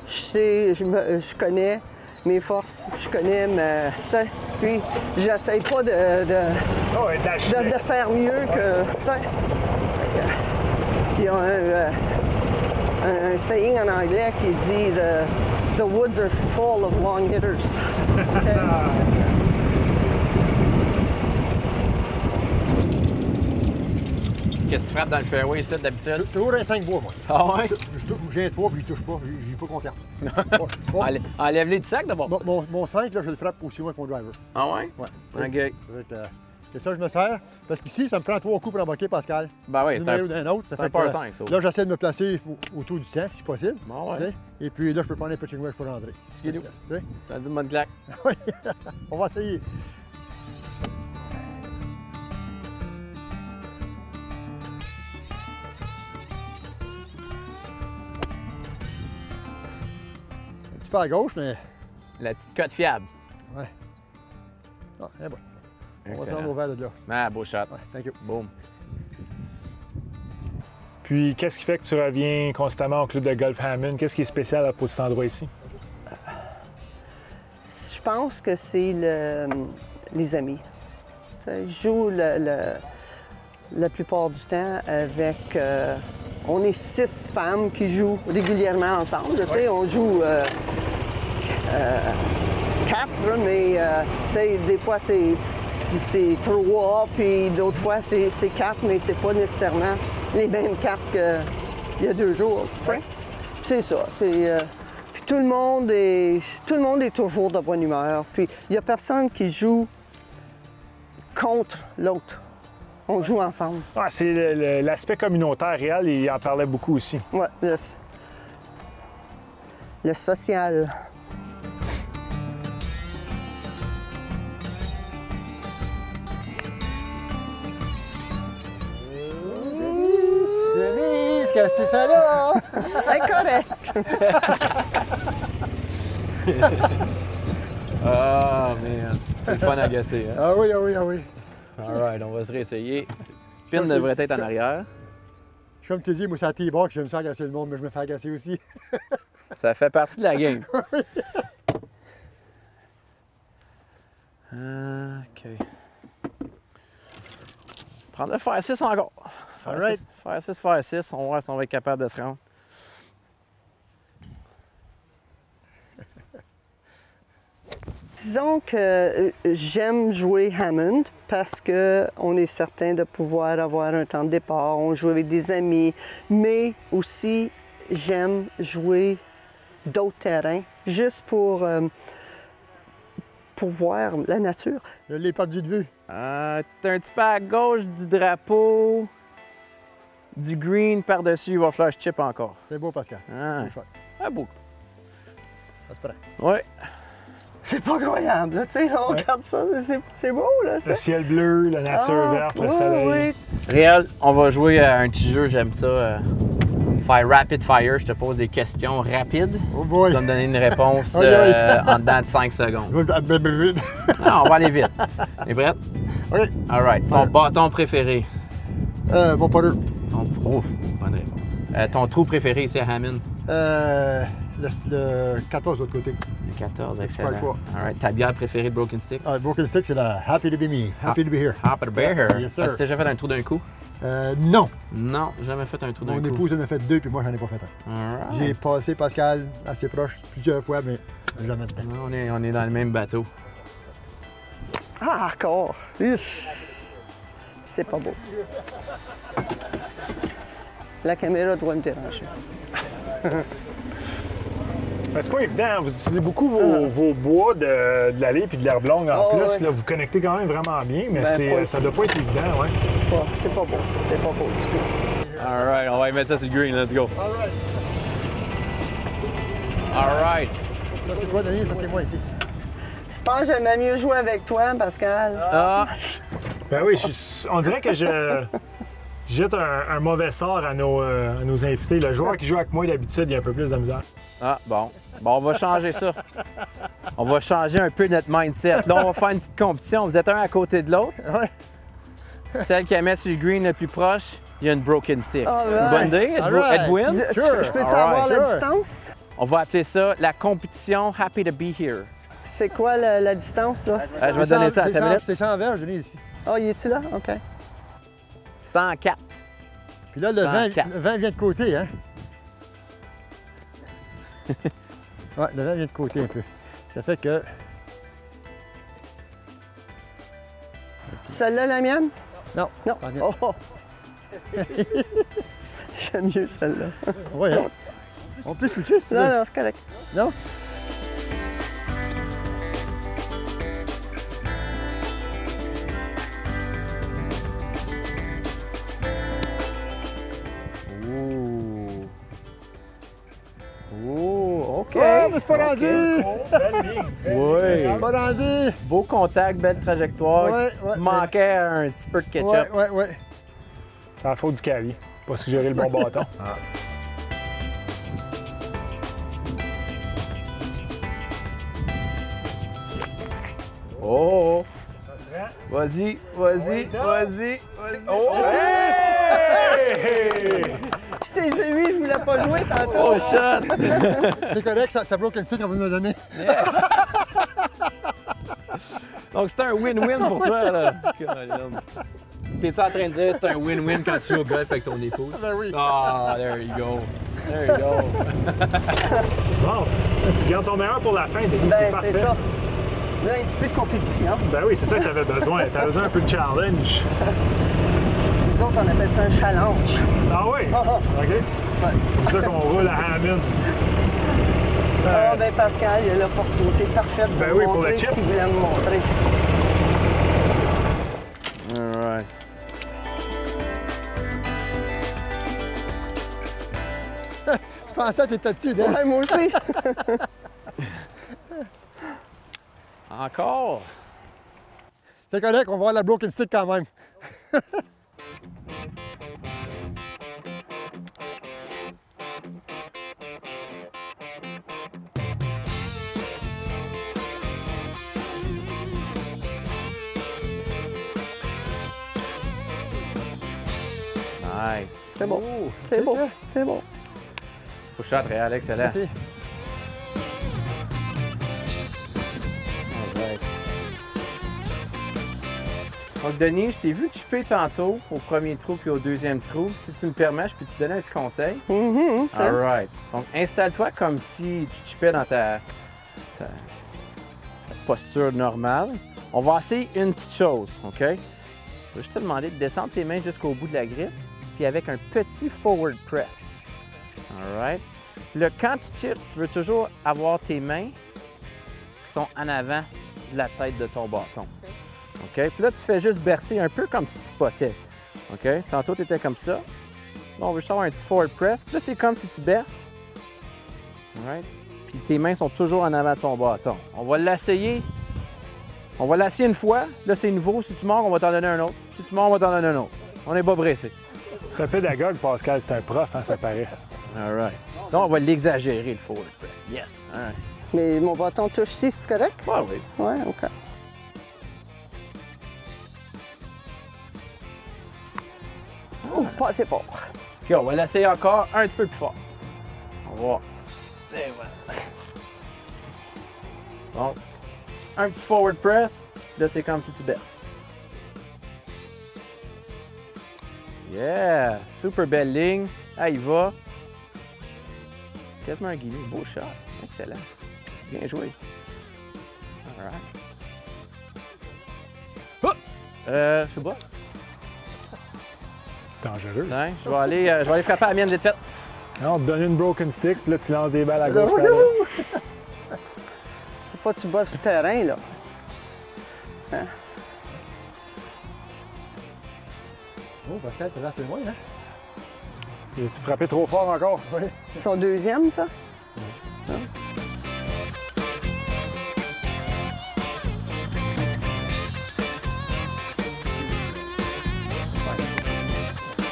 Je connais mes forces, je connais ma... t'sais, puis j'essaye pas de faire mieux que... t'sais. Il y a un saying en anglais qui dit « The woods are full of long hitters ».
Qu'est-ce que tu frappes dans le fairway ici d'habitude?
Toujours un 5 bois, moi.
Ah ouais?
J'ai un 3 puis je touche pas. J'ai pas confiance. Bon,
Enlève-les du sac d'abord.
mon 5, là, je le frappe aussi loin que mon driver.
Ah ouais?
Ouais.
OK.
C'est ça que je me sers. Parce qu'ici, ça me prend 3 coups pour embarquer Pascal.
Ben oui, c'est
Numéro d'un autre. Ça
c'est un
fait
par
que,
5, ça.
là, j'essaie de me placer autour du 100, si possible.
Bon, ouais.
Tu sais. Et puis là, je peux prendre un pitching wedge pour rentrer.
Skidoo.
Tu sais.
T'as dit une bonne claque.
Oui. On va essayer. Un petit peu à gauche, mais...
La petite cote fiable.
Ouais. Ah, c'est bon. On va se
Excellent.
rendre au vert de là.
Ah, beau shot.
Ouais, thank you.
Boom.
Puis, qu'est-ce qui fait que tu reviens constamment au club de golf Hammond? Qu'est-ce qui est spécial pour cet endroit ici?
Je pense que c'est les amis. Tu sais, je joue la plupart du temps avec... on est 6 femmes qui jouent régulièrement ensemble. Tu sais, on joue 4, mais tu sais, des fois c'est 3, puis d'autres fois c'est 4, mais c'est pas nécessairement les mêmes cartes qu'il y a 2 jours. Tu sais. C'est ça. Puis tout le monde est toujours de bonne humeur. Puis il n'y a personne qui joue contre l'autre. On joue ensemble.
Ah, c'est l'aspect communautaire réel, il en parlait beaucoup aussi.
Ouais, le social.
Denise, qu'est-ce que tu fais là?
Incorrect.
Ah, man. C'est le fun à gasser, hein?
Ah oui, ah oui, ah oui.
All right, on va se réessayer. Pin devrait être en arrière.
Je suis comme tu dis, moi, c'est à T-Box, j'aime ça agacer le monde, mais je me fais agacer aussi.
Ça fait partie de la game. OK. Prendre le faire 6 encore.
All right.
Faire 6. On va voir si on va être capable de se rendre.
Disons que j'aime jouer Hammond parce qu'on est certain de pouvoir avoir un temps de départ, on joue avec des amis, mais aussi j'aime jouer d'autres terrains juste pour voir la nature.
Je l'ai perdu de vue.
T'es un petit peu à gauche du drapeau, du green par-dessus. Il va falloir que je chip encore.
C'est beau, Pascal.
Ah,
C'est chouette.
beau.
Ça se prend.
Ouais.
C'est pas croyable, là, tu sais, on regarde ça, c'est beau, là.
Le ciel bleu, la nature verte, le soleil.
Oui.
Réal, on va jouer à un petit jeu, j'aime ça. Faire rapid fire, je te pose des questions rapides.
Oh boy.
Tu vas me donner une réponse
Aïe, aïe.
en dedans de 5 secondes.
Oui.
Non, on va aller vite. T'es prête?
OK.
All right. Ton bâton préféré?
Mon potter.
Oh, bonne réponse. Ton trou préféré ici à Hammond?
Le 14 de l'autre côté.
Le 14,
Pas le
excellent.
choix.
All right. Ta bière préférée de Broken Stick?
Broken Stick, c'est la Happy to be me. Happy to be here.
Happy to be here.
Yes, sir.
As-tu déjà fait un trou d'un coup?
Non.
Non, jamais fait un trou d'un
Mon
coup.
épouse en a fait 2, puis moi, j'en ai pas fait un.
All right.
J'ai passé Pascal assez proche plusieurs fois, mais jamais dedans.
On est dans le même bateau.
Ah, encore. Ouf. C'est pas beau. la caméra doit me déranger.
C'est pas évident, hein? Vous utilisez beaucoup vos bois de l'allée puis de l'herbe longue en plus.
ouais.
Là, vous connectez quand même vraiment bien, mais
Ben,
ça doit pas être évident, ouais.
C'est pas beau. C'est pas beau du tout.
All right, on va y mettre ça sur le green. Let's go.
All right.
All right.
Ça, c'est toi, Denis, ça, c'est moi ici.
Je pense que j'aimais mieux jouer avec toi, Pascal.
Ah,
Ben oui, on dirait que je jette un mauvais sort à nos invités. Le joueur qui joue avec moi d'habitude, il a un peu plus de misère.
ah, bon. Bon, on va changer ça. On va changer un peu notre mindset. Là, on va faire une petite compétition. Vous êtes un à côté de l'autre.
Ouais.
Celle qui la met sur le green le plus proche, il y a une broken stick.
All
C'est une bonne idée?
All right.
Êtes-vous in?
Sure.
Je peux
All
savoir
right.
la
Sure.
distance?
On va appeler ça la compétition Happy to be here.
C'est quoi la distance, là?
Je vais te donner ça à ta minute.
C'est 100 verges, Denis, ici.
Oh, il est-tu là? OK.
104.
Puis là, le
104.
vent vient de côté, hein? Ouais, le vent vient de côté un peu. Ça fait que...
Celle-là, la mienne?
Non.
Non.
pas bien.
Oh! J'aime mieux celle-là.
Ouais, hein? On peut switcher, si tu veux.
Non, non, c'est correct.
Non?
Ouh. Ouh, OK.
Oh, mais c'est pas rendu!
Belle ligne.
Oui.
C'est pas rendu!
Beau contact, belle trajectoire.
Ouais, ouais.
Manquait un petit peu de ketchup.
Ouais, ouais, ouais.
C'est la faute du cavier. Pas suggérer le bon bâton.
Oh,
Ça serait...
vas-y, vas-y, vas-y, vas-y. Oh,
Hey!
Puis c'est lui, je voulais pas jouer tantôt.
oh shot!
C'est correct, ça broken stick qu'on va nous donner.
Donc c'est un win-win pour toi, là. T'es-tu en train de dire que c'est un win-win quand tu joues au golf avec ton épouse?
Ben oui.
Ah, there you go. There you go.
Bon, tu gardes ton meilleur pour la fin, Denis, c'est
Ben,
parfait.
c'est ça. Là, un petit peu de compétition.
Ben oui, c'est ça que tu avais besoin. Tu avais besoin un peu de challenge.
Les autres, on appelle ça un challenge.
Ah oui? OK. C'est pour ça qu'on roule à Hammond.
Ah, ben Pascal, il a l'opportunité parfaite de
Ben
me
oui, pour
montrer
le
ce
chip.
qu'il voulait me montrer.
All right.
Je pensais que t'étais dessus, Denis.
Ouais, moi aussi.
Encore?
C'est correct, on va voir la broken stick quand même.
Nice.
C'est bon. C'est beau. C'est bon.
Push shot, Réal, excellent.
Merci.
All right. Donc, Denis, je t'ai vu chipper tantôt au premier trou puis au deuxième trou. Si tu me permets, je peux te donner un petit conseil? All right. Donc, installe-toi comme si tu chippais dans ta posture normale. On va essayer une petite chose, OK? Je vais juste te demander de descendre tes mains jusqu'au bout de la grippe, puis avec un petit forward press. All right? Là, quand tu chippes, tu veux toujours avoir tes mains qui sont en avant de la tête de ton bâton. OK? Puis là, tu fais juste bercer un peu comme si tu potais. OK? Tantôt, tu étais comme ça. Là, on veut juste avoir un petit forward press. Puis là, c'est comme si tu berces. All right? Puis tes mains sont toujours en avant de ton bâton. On va l'essayer. On va l'essayer une fois. Là, c'est nouveau. Si tu mords, on va t'en donner un autre. Si tu mords, on va t'en donner un autre. On n'est pas pressé.
C'est un pédagogue, Pascal. C'est un prof, hein, ça paraît.
All right. Donc, on va l'exagérer, le forward press. Yes. All right.
Mais mon bâton touche ici, c'est correct?
Ouais, oui.
Ouais, OK. Oh, pas assez fort.
OK, on va l'essayer encore un petit peu plus fort. On va voir. Et voilà. Bon. Un petit forward press. Là, c'est comme si tu baisses. Yeah! Super belle ligne. Ah, il va. Quasiment un guillemot. Beau shot. Excellent. Bien joué. All right. Oh! Je sais pas.
Dangereux.
Hein? Je vais aller frapper à la mienne vite fait.
Non, on te donne une broken stick, puis là, tu lances des balles à gauche. À droite.
Faut pas que tu bosses le terrain, là. Hein?
Oh, peut-être, là, c'est loin, hein?
Tu frappais trop fort encore.
Oui.
Son deuxième, ça?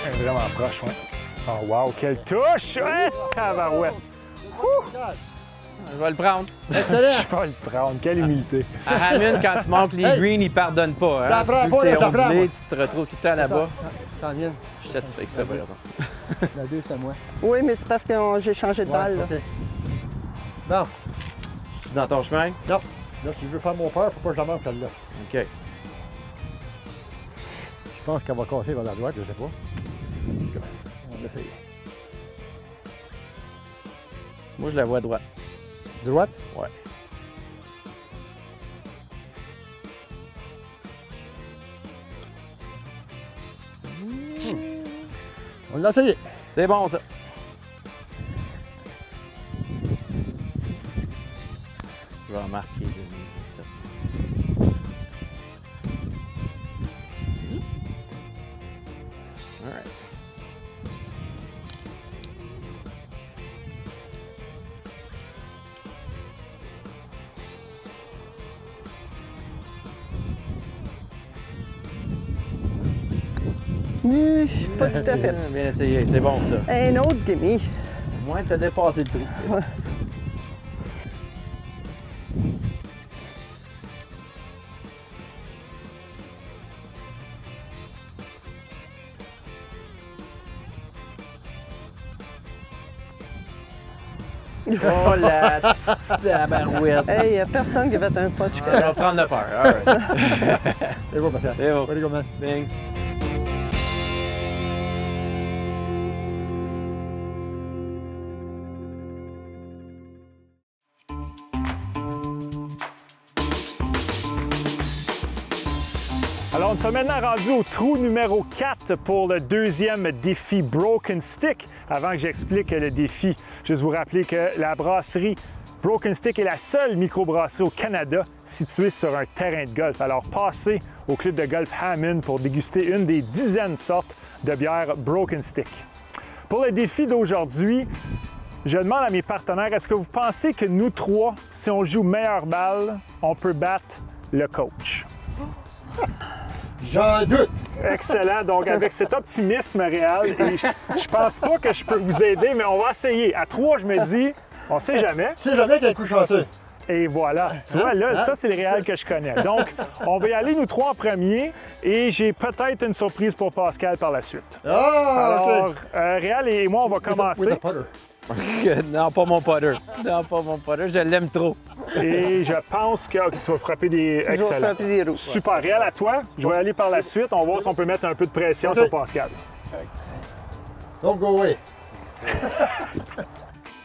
Elle est vraiment proche, ouais. Oh, wow, quelle touche! Ouais, tabarouette!
Je vais le prendre.
Excellent!
Je vais le prendre, quelle humilité.
À Hammond, quand tu manques les greens, ils pardonnent pas. Hein?
Je t'en prends
Vu
pas,
que c'est
là, je t'en prends,
ondulé,
moi.
tu te retrouves tout le temps là-bas.
Ça vient.
Je suis satisfait que ça, par exemple.
La 2, c'est à moi.
Oui, mais c'est parce que j'ai changé de balle, là.
OK. Bon,
Tu es dans ton chemin?
non. Là, si je veux faire mon peur, faut pas que je la manque, celle-là.
OK.
Je pense qu'elle va casser vers la droite, je sais pas. On va essayer.
Moi, je la vois à droite.
Droite?
Ouais.
On l'a essayé.
C'est bon, ça. Je vais remarquer. All right.
Pas tout à fait.
Bien essayé, c'est bon ça.
Un autre gimme.
Au moins, t'as dépassé le trou. Oh la tabarouette!
Hey, y a personne qui va être un punch.
On va prendre le peur. All right.
C'est bon, Pascal.
C'est bon.
Way to go, man.
Bing.
Alors, on s'est maintenant rendu au trou numéro 4 pour le deuxième défi Broken Stick. Avant que j'explique le défi, juste vous rappeler que la brasserie Broken Stick est la seule microbrasserie au Canada située sur un terrain de golf. Alors, passez au club de golf Hammond pour déguster une des dizaines sortes de bières Broken Stick. Pour le défi d'aujourd'hui, je demande à mes partenaires, est-ce que vous pensez que nous trois, si on joue meilleure balle, on peut battre le coach?
J'en doute.
Excellent. Donc, avec cet optimisme réel, et je pense pas que je peux vous aider, mais on va essayer. À 3, je me dis, on sait jamais.
C'est jamais qu'il y a un coup chanceux.
Et voilà. Tu vois, là, ça, c'est le réel que je connais. Donc, on va y aller, nous trois, en premier, et j'ai peut-être une surprise pour Pascal par la suite.
Ah,
Alors,
OK.
Réal et moi, on va commencer.
With a putter.
Non, pas mon putter. Non, pas mon putter. Je l'aime trop.
Et je pense que ok, tu vas frapper des...
Je vais
Excellent.
frapper des roues.
Super. Réal, à toi. Je vais aller par la suite. On va voir si on peut mettre un peu de pression
OK.
sur Pascal.
Don't go away.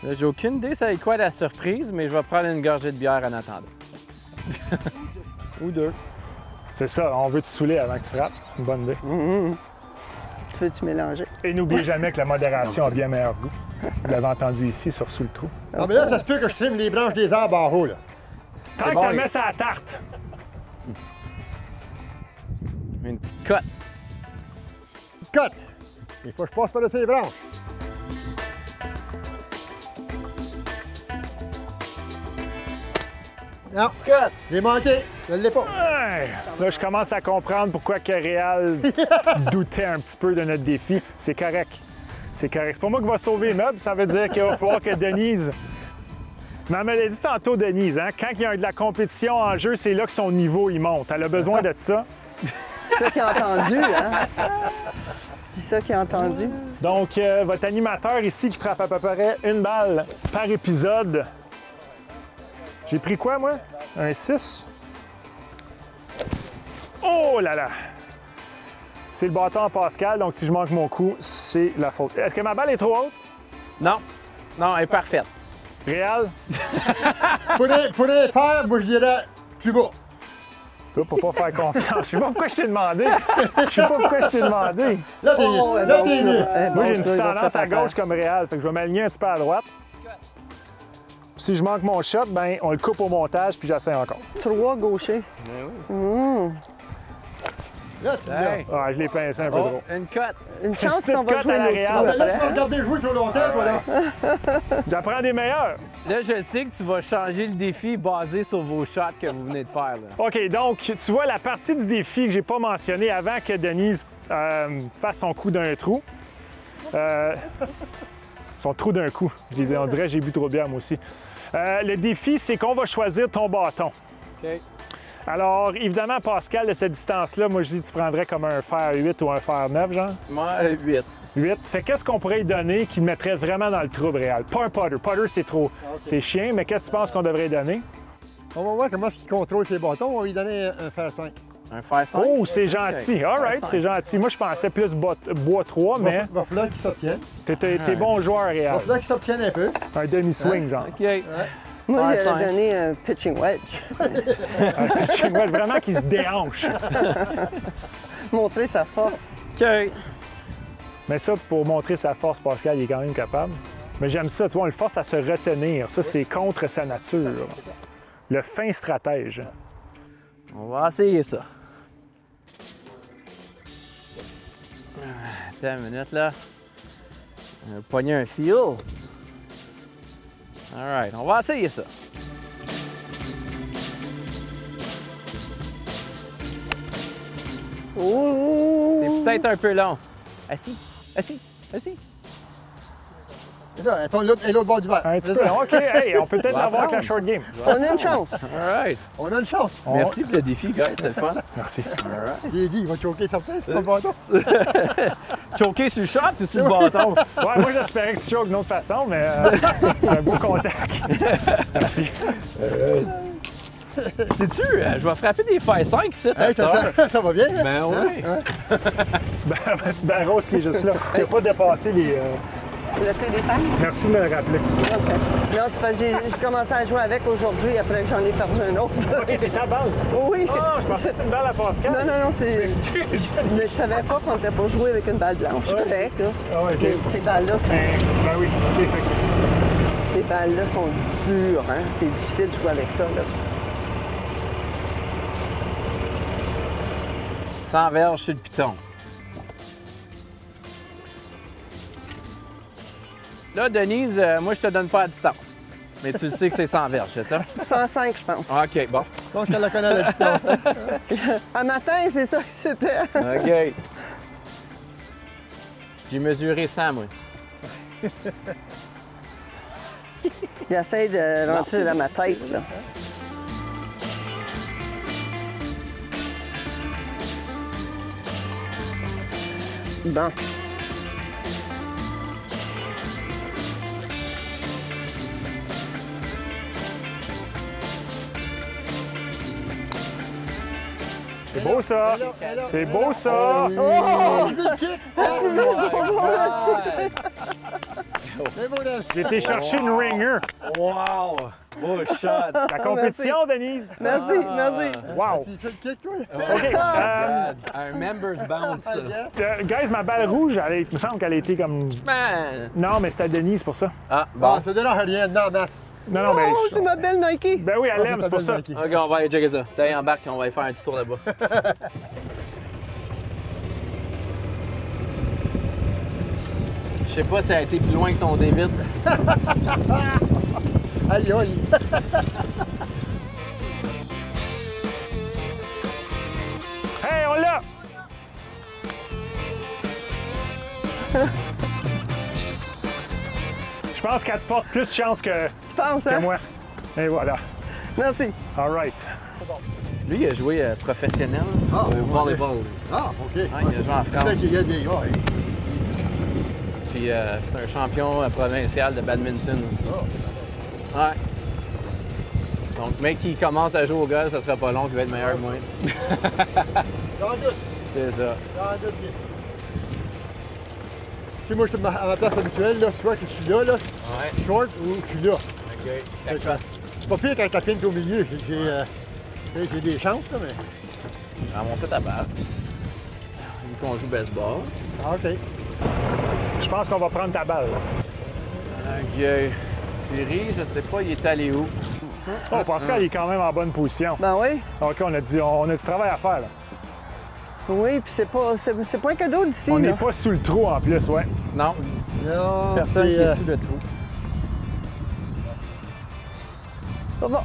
Là, j'ai aucune idée ça va être quoi la surprise, mais je vais prendre une gorgée de bière en attendant. Ou deux.
C'est ça. On veut te saouler avant que tu frappes. Une bonne idée.
Tu veux-tu mélanger?
Et n'oubliez jamais que la modération a bien meilleur goût. Vous l'avez entendu ici, sur Sous le trou.
Ah, mais là, ça se peut que je trime les branches des arbres en haut, là.
Tant que
bon,
tu
il-
mets ça à la tarte.
Une petite cote.
Cut. Il faut que je passe par-dessus les branches. Non,
Cut!
j'ai manqué. Je ne l'ai pas.
Ouais. Là, je commence à comprendre pourquoi que Réal doutait un petit peu de notre défi. C'est correct. C'est correct. C'est pas moi qui va sauver les meubles. Ça veut dire qu'il va falloir que Denise... Mais elle me l'a dit tantôt, Denise, hein? Quand il y a de la compétition en jeu, c'est là que son niveau il monte. Elle a besoin de ça.
C'est ça qui a entendu, hein? C'est ça qui a entendu.
Donc, votre animateur ici qui frappe à peu près une balle par épisode. J'ai pris quoi, moi? Un 6. Oh là là! C'est le bâton à Pascal, donc si je manque mon coup, c'est la faute. Est-ce que ma balle est trop haute?
Non. Non, elle est parfaite.
Réal?
Pour les faire, moi, je dirais plus bas.
Toi, pour pas faire confiance. Je sais pas pourquoi je t'ai demandé. Je sais pas pourquoi je t'ai demandé.
Là, t'es
Oh,
là, t'es mieux.
Moi, j'ai une petite tendance à gauche comme Réal, fait que je vais m'aligner un petit peu à droite. Si je manque mon shot, ben on le coupe au montage puis j'essaie encore.
3 gauchers.
Là, tu l'as.
Hey.
Ah, je l'ai pincé un peu
Oh,
trop.
une cote.
Une chance si
Petite
on va
cote
jouer
à la
l'autre
Real.
trou
Ben là, tu
après.
vas regarder jouer trop longtemps, toi, là.
J'apprends des meilleurs.
Là, je sais que tu vas changer le défi basé sur vos shots que vous venez de faire. Là.
OK, donc, tu vois, la partie du défi que j'ai pas mentionné avant que Denise fasse son coup d'un trou. Son trou d'un coup. On dirait que j'ai bu trop de bière, moi aussi. Le défi, c'est qu'on va choisir ton bâton.
OK.
Alors, évidemment, Pascal, de cette distance-là, moi, je dis que tu prendrais comme un fer 8 ou un fer 9, genre.
Moi, 8.
8. Fait qu'est-ce qu'on pourrait lui donner qui le mettrait vraiment dans le trouble réel? Pas un putter. Putter, c'est trop. C'est chiant, mais qu'est-ce que tu penses qu'on devrait lui donner?
On va voir comment il contrôle ses bâtons. On va lui donner un fer 5.
Un fer 5?
Oh, c'est gentil. All right, c'est gentil. Moi, je pensais plus bois 3, mais
Il va falloir qu'il s'obtienne.
t'es bon joueur,
Il va
Réal.
falloir qu'il s'obtienne un peu.
Un demi-swing, genre.
OK.
Moi,
Ouais,
j'aurais
cinq.
donné un pitching wedge.
Un pitching wedge, vraiment qui se déhanche.
Montrer sa force.
OK.
Mais ça, pour montrer sa force, Pascal, il est quand même capable. Mais j'aime ça, tu vois, on le force à se retenir. Ça, c'est contre sa nature. Le fin stratège.
On va essayer ça. Attends une minute, là. On va pogner un feel. All right, on va essayer ça.
Ouh!
C'est peut-être un peu long. Assis, assis, assis.
C'est ça, et l'autre bord du verre.
Un petit peu. OK, hey, on peut peut-être l'avoir avec la short game.
On a une chance.
All right.
On a une chance.
Merci pour le défi, guys, c'était le fun.
Merci.
All right.
J'ai dit, il va choquer certain sur son bâton.
Choqué sur le shot ou sur le bâton?
Ouais, moi, j'espérais que tu choques d'une autre façon, mais un beau contact. Merci.
Sais-tu, je vais frapper des fer 5 ici, à
Hey,
cette heure.
ça va bien, hein?
Ben oui.
Ben, c'est Ben Rose qui est juste là. Tu n'as pas dépassé les...
Le téléphone?
Merci de me le rappeler.
OK. Non, c'est parce que j'ai commencé à jouer avec aujourd'hui après que j'en ai perdu un autre.
OK, c'est ta balle.
Oui.
Ah, je pensais que c'était une balle à Pascal.
Non, c'est.
Excuse.
Mais je savais pas qu'on n'était pas joué avec une balle blanche. C'est correct, là.
Ah ouais, OK.
Mais ces balles-là sont,
Ben oui, OK, fait que...
ces balles-là sont dures, hein. C'est difficile de jouer avec ça, là.
100 verges sur le piton. Là, Denise, moi, je te donne pas à distance. Mais tu le sais que c'est 100 verges, c'est ça?
105, je pense.
OK, bon.
Je pense qu'elle la connaît à la distance. Hein?
Un matin, c'est ça que c'était.
OK. J'ai mesuré 100, moi.
Il essaie de rentrer dans ma tête, là. Bon.
C'est beau, ça. C'est beau, ça.
Oh!
C'est bon, là.
J'ai été chercher une ringer.
Wow! Beau shot!
La compétition, Denise.
Merci, merci.
Wow.
Tu fais le kick, toi?
OK.
Un member's bounce.
Guys, ma balle rouge, il me semble qu'elle a été comme...
Man!
Non, mais c'était à Denise pour ça.
Ah,
Bon,
bon.
ça donne rien. Non, masse.
Non, mais...
Oh, c'est ma belle Nike.
Ben oui, elle l'aime, c'est pour ça.
OK, on va aller checker ça. T'es en bac, on va aller faire un petit tour là-bas. Je sais pas si elle a été plus loin que son David.
Aïe, aïe.
Hey, on l'a! Je pense qu'elle te porte plus chance que
Tu penses, hein?
moi. Et voilà.
Merci.
All right.
Lui, il a joué professionnel
Ah,
au volleyball.
Ah, OK.
Ouais, il a joué en
C'est
France.
vrai qu'il y a des gars. hein.
Puis c'est un champion provincial de badminton aussi. Ouais. Donc, mec qui commence à jouer au golf, ça sera pas long, il va être meilleur que moi.
J'en doute.
C'est ça.
J'en doute bien. Tu sais, moi, je suis à ma place habituelle, là, soit que je suis là,
Ouais.
short, ou je suis là.
OK.
C'est pas pire quand la pine est au milieu. J'ai des chances, là, mais...
Ramasser ta balle. Vu qu'on joue baseball.
Ah, OK.
Je pense qu'on va prendre ta balle.
Ok. Thierry, je sais pas, il est allé où?
Oh, Pascal, il est quand même en bonne position.
Ben oui.
OK, on a du travail à faire, là.
Oui, puis c'est pas un cadeau d'ici,
On
là.
n'est pas sous le trou, en plus, ouais.
Non,
Là,
personne
c'est,
qui est sous le trou.
Ça va.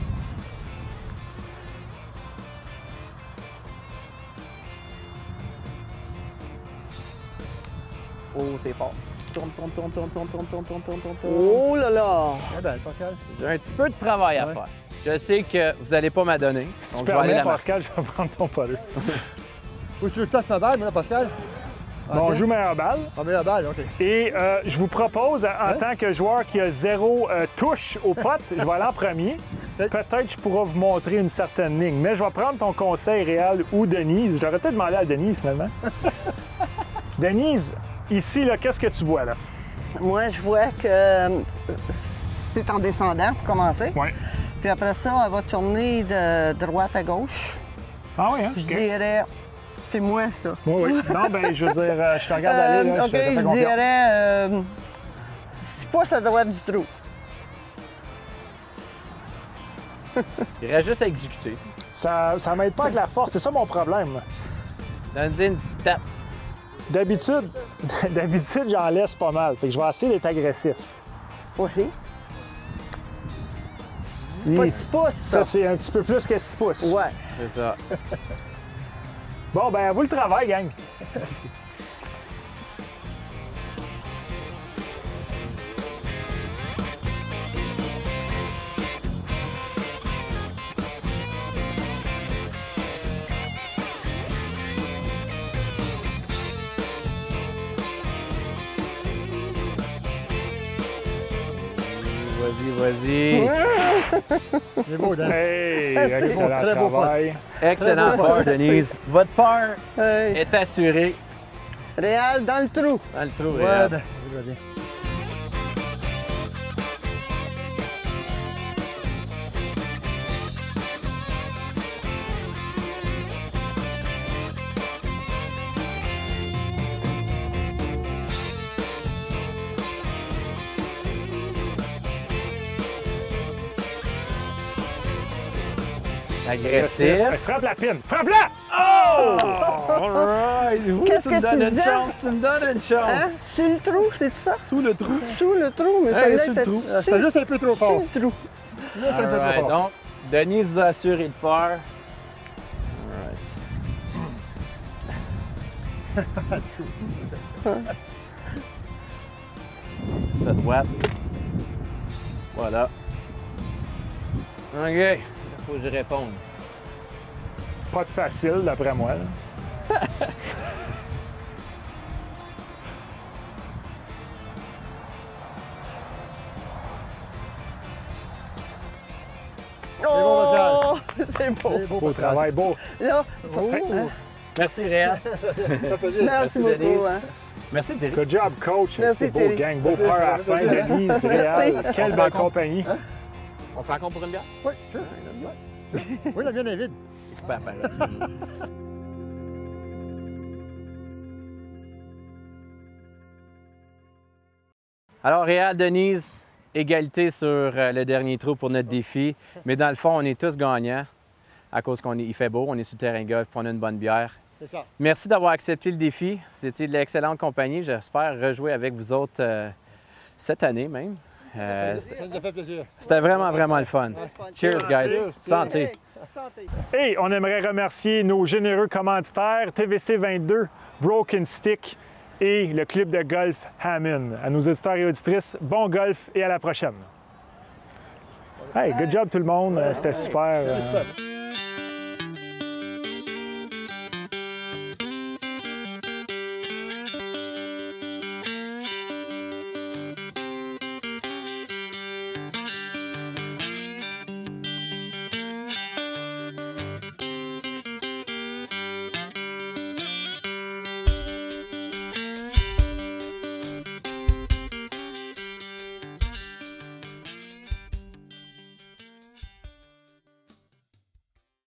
Oh, c'est fort. Tourne.
Oh là là!
Eh ben, Pascal.
J'ai un petit peu de travail à faire. Je sais que vous n'allez pas m'adonner.
Si tu
Donc, je vais aller
permets,
la marquer.
Pascal, je vais prendre ton poleux.
Où tu veux que je place ma balle, moi, Pascal? Ah,
Bon, on
tiens.
joue meilleure balle.
Ah, mais la balle, OK.
Et je vous propose, en tant que joueur qui a 0 touche au pote, je vais aller en premier. Peut-être que je pourrai vous montrer une certaine ligne. Mais je vais prendre ton conseil, Réal ou Denise. J'aurais peut-être demandé à Denise, finalement. Denise, ici, là, qu'est-ce que tu vois, là?
Moi, je vois que c'est en descendant pour commencer.
Oui.
Puis après ça, elle va tourner de droite à gauche.
Ah oui, hein?
Je
OK.
dirais... C'est moi, ça.
Oui, oui. Non, ben je veux dire, je te regarde aller, là,
OK,
je te fais
je
confiance.
dirais 6 pouces à droite du trou.
Il reste juste à exécuter.
Ça m'aide pas avec la force, c'est ça mon problème.
Donne-y une petite tape.
D'habitude, j'en laisse pas mal. Fait que je vais essayer d'être agressif.
Oui. C'est pas 6 pouces,
Ça,
ça.
c'est un petit peu plus que 6 pouces.
Ouais.
C'est ça.
Bon, ben, à vous le travail, gang.
Vas-y.
C'est beau, Dan.
Hey,
C'est
excellent
très beau
travail.
Excellent part, Denise. Votre part
Hey.
est assurée
Réal dans le trou.
dans le trou.
Ouais,
Réal.
ben, vas-y.
Agressif.
Frappe la pine. Frappe-la! Oh!
All right. Ouh,
Qu'est-ce
tu me
que tu
donnes une
disais?
chance. Tu me donnes une chance.
Hein? Sur le trou, c'est ça?
Sous le trou.
Sous le trou, mais
Hey,
celle-là
sur le
était
trou.
Ah, c'était juste un peu trop
sur
fort.
le trou.
Là, c'est un peu
All right.
trop fort.
Donc, Denise vous a assuré de part. All right. Sa droite. Voilà. OK. Il faut que je réponde.
Pas de facile, d'après moi. Là.
Oh, c'est beau.
C'est beau,
Beau
Pascal.
travail, beau.
Là,
Merci, Réal.
Ça fait plaisir.
merci
Denise.
beaucoup. Hein.
Merci, Thierry.
Good job, coach.
Merci,
C'est beau,
Thierry.
gang. Beau peur à la fin. Denise, Réal, quelle belle compagnie.
On se rencontre pour une bière?
Oui, sure. Oui, la mienne est vide.
Super, pareil. Alors, Réal, Denise, égalité sur le dernier trou pour notre défi. Mais dans le fond, on est tous gagnants à cause qu'il fait beau, on est sur le terrain de golf, puis on a une bonne bière.
C'est ça.
Merci d'avoir accepté le défi. C'était de l'excellente compagnie. J'espère rejouer avec vous autres cette année même.
Ça nous a fait plaisir.
C'était vraiment, vraiment le fun. Cheers, guys. Santé.
Santé.
Et on aimerait remercier nos généreux commanditaires TVC 22, Broken Stick et le club de golf Hammond. À nos auditeurs et auditrices, bon golf et à la prochaine. Hey, good job tout le monde. C'était super.
Super.